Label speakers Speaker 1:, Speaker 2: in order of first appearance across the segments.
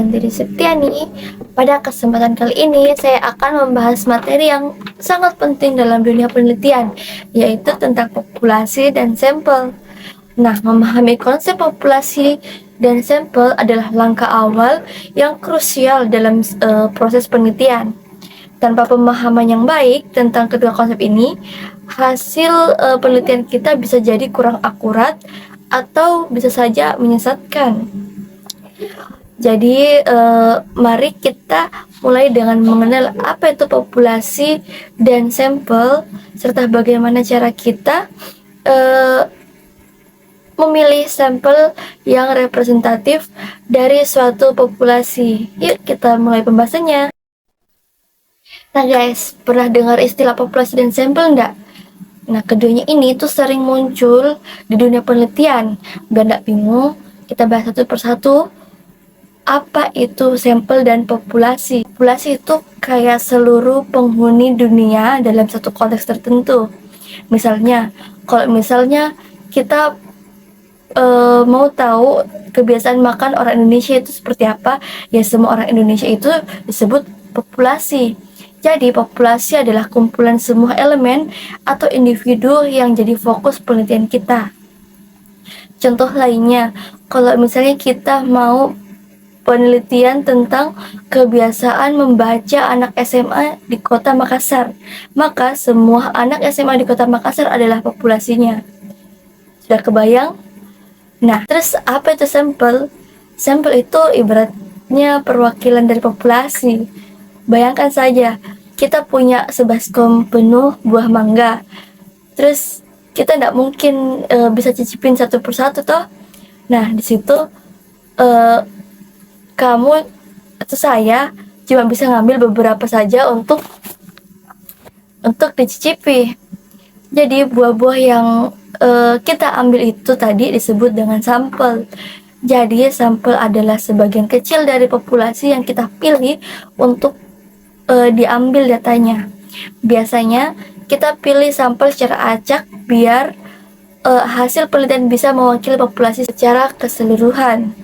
Speaker 1: dengan diri Septiani. Pada kesempatan kali ini, saya akan membahas materi yang sangat penting dalam dunia penelitian, yaitu tentang populasi dan sampel. Nah, memahami konsep populasi dan sampel adalah langkah awal yang krusial dalam proses penelitian. Tanpa pemahaman yang baik tentang kedua konsep ini, hasil penelitian kita bisa jadi kurang akurat atau bisa saja menyesatkan. Jadi mari kita mulai dengan mengenal apa itu populasi dan sampel, serta bagaimana cara kita memilih sampel yang representatif dari suatu populasi. Yuk kita mulai pembahasannya. Nah guys, pernah dengar istilah populasi dan sampel enggak? Nah, keduanya ini tuh sering muncul di dunia penelitian. Biar nggak bingung, kita bahas satu persatu. Apa itu sampel dan populasi? Populasi itu kayak seluruh penghuni dunia dalam satu konteks tertentu. Misalnya, kalau kita mau tahu kebiasaan makan orang Indonesia itu seperti apa, ya semua orang Indonesia itu disebut populasi. Jadi, populasi adalah kumpulan semua elemen atau individu yang jadi fokus penelitian kita. Contoh lainnya, kalau misalnya kita mau penelitian tentang kebiasaan membaca anak SMA di kota Makassar, maka semua anak SMA di kota Makassar adalah populasinya. Sudah kebayang? Nah, terus apa itu sampel? Sampel itu ibaratnya perwakilan dari populasi. Bayangkan saja, kita punya sebaskom penuh buah mangga. Terus kita tidak mungkin bisa cicipin satu persatu toh. Nah, di situ kamu atau saya cuma bisa ngambil beberapa saja untuk dicicipi. Jadi buah-buah yang kita ambil itu tadi disebut dengan sampel. Jadi sampel adalah sebagian kecil dari populasi yang kita pilih untuk diambil datanya. Biasanya kita pilih sampel secara acak biar hasil penelitian bisa mewakili populasi secara keseluruhan.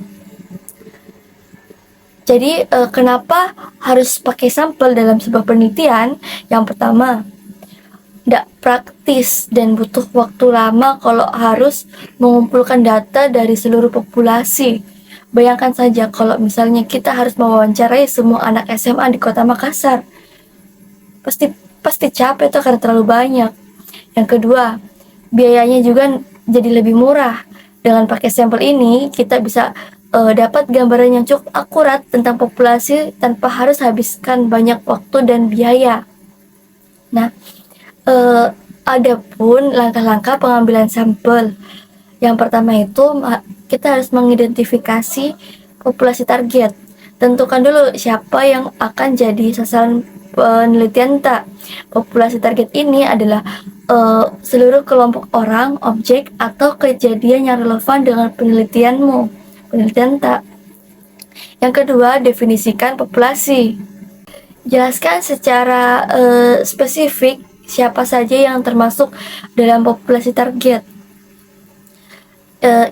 Speaker 1: Jadi kenapa harus pakai sampel dalam sebuah penelitian? Yang pertama, tidak praktis dan butuh waktu lama kalau harus mengumpulkan data dari seluruh populasi. Bayangkan saja kalau misalnya kita harus mewawancarai semua anak SMA di kota Makassar. Pasti capek tuh karena terlalu banyak. Yang kedua, biayanya juga jadi lebih murah. Dengan pakai sampel ini, kita bisa dapat gambaran yang cukup akurat tentang populasi tanpa harus habiskan banyak waktu dan biaya. Nah, ada pun langkah-langkah pengambilan sampel. Yang pertama itu kita harus mengidentifikasi populasi target. Tentukan dulu siapa yang akan jadi sasaran penelitian tak. Populasi target ini adalah seluruh kelompok orang, objek, atau kejadian yang relevan dengan penelitian tak. Yang kedua, definisikan populasi. Jelaskan secara spesifik siapa saja yang termasuk dalam populasi target.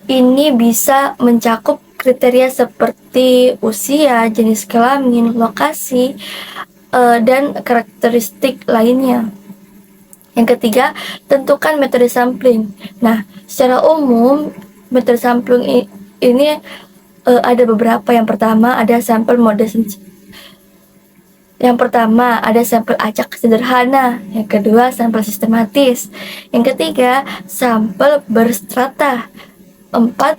Speaker 1: Ini bisa mencakup kriteria seperti usia, jenis kelamin, lokasi, dan karakteristik lainnya. Yang ketiga, tentukan metode sampling. Nah, secara umum metode sampling ini ada beberapa. Yang pertama ada sampel acak sederhana. Yang kedua, sampel sistematis. Yang ketiga, sampel berstrata. 4,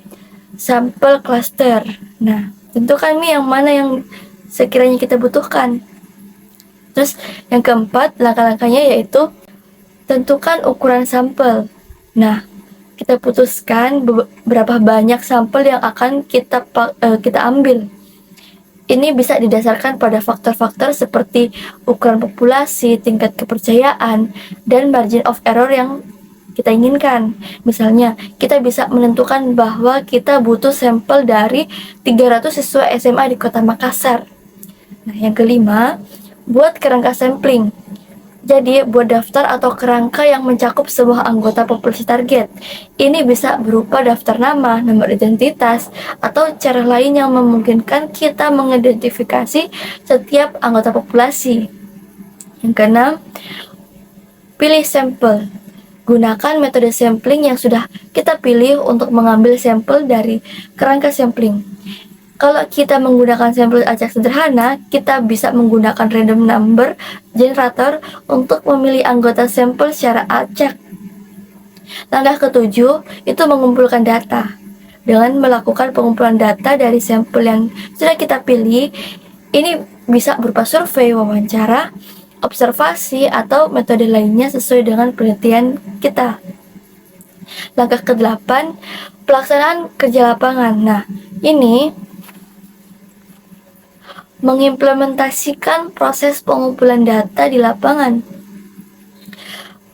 Speaker 1: sampel cluster. Nah, tentukan nih yang mana yang sekiranya kita butuhkan. Terus yang keempat, langkah-langkahnya yaitu tentukan ukuran sampel. Nah, kita putuskan berapa banyak sampel yang akan kita ambil. Ini bisa didasarkan pada faktor-faktor seperti ukuran populasi, tingkat kepercayaan, dan margin of error yang kita inginkan. Misalnya, kita bisa menentukan bahwa kita butuh sampel dari 300 siswa SMA di kota Makassar. Nah, yang kelima, buat kerangka sampling. Jadi, buat daftar atau kerangka yang mencakup sebuah anggota populasi target. Ini bisa berupa daftar nama, nomor identitas, atau cara lain yang memungkinkan kita mengidentifikasi setiap anggota populasi. Yang keenam, pilih sampel. Gunakan metode sampling yang sudah kita pilih untuk mengambil sampel dari kerangka sampling. Kalau kita menggunakan sampel acak sederhana, kita bisa menggunakan random number generator untuk memilih anggota sampel secara acak. Langkah ketujuh itu mengumpulkan data. Dengan melakukan pengumpulan data dari sampel yang sudah kita pilih, ini bisa berupa survei, wawancara, observasi, atau metode lainnya sesuai dengan penelitian kita. Langkah ke-8, pelaksanaan kerja lapangan. Nah, ini mengimplementasikan proses pengumpulan data di lapangan.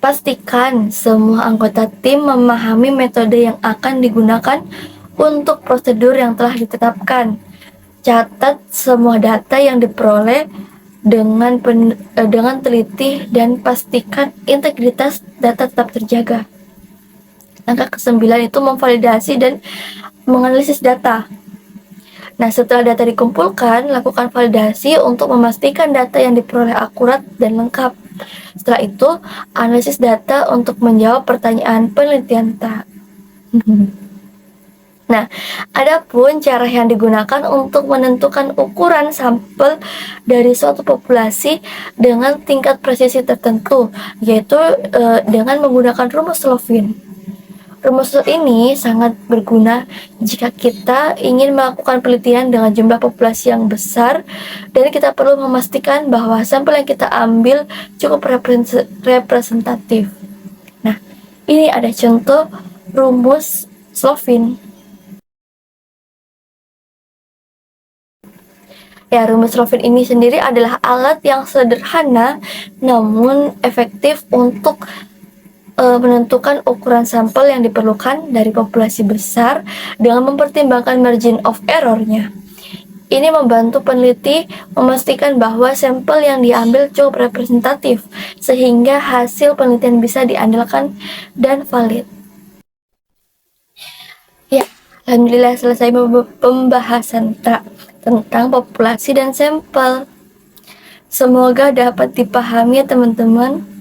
Speaker 1: Pastikan semua anggota tim memahami metode yang akan digunakan untuk prosedur yang telah ditetapkan. Catat semua data yang diperoleh dengan teliti dan pastikan integritas data tetap terjaga. Langkah ke-9 itu memvalidasi dan menganalisis data. Nah, setelah data dikumpulkan, lakukan validasi untuk memastikan data yang diperoleh akurat dan lengkap. Setelah itu, analisis data untuk menjawab pertanyaan penelitian. Nah, adapun cara yang digunakan untuk menentukan ukuran sampel dari suatu populasi dengan tingkat presisi tertentu, yaitu dengan menggunakan rumus Slovin. Rumus ini sangat berguna jika kita ingin melakukan penelitian dengan jumlah populasi yang besar dan kita perlu memastikan bahwa sampel yang kita ambil cukup representatif. Nah, ini ada contoh rumus Slovin. Ya, rumus Slovin ini sendiri adalah alat yang sederhana namun efektif untuk menentukan ukuran sampel yang diperlukan dari populasi besar dengan mempertimbangkan margin of error-nya. Ini membantu peneliti memastikan bahwa sampel yang diambil cukup representatif sehingga hasil penelitian bisa diandalkan dan valid. Ya, alhamdulillah selesai pembahasan tentang populasi dan sampel. Semoga dapat dipahami ya teman-teman.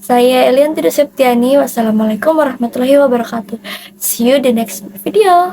Speaker 1: Saya Elianti Septiani. Wassalamualaikum warahmatullahi wabarakatuh. See you the next video.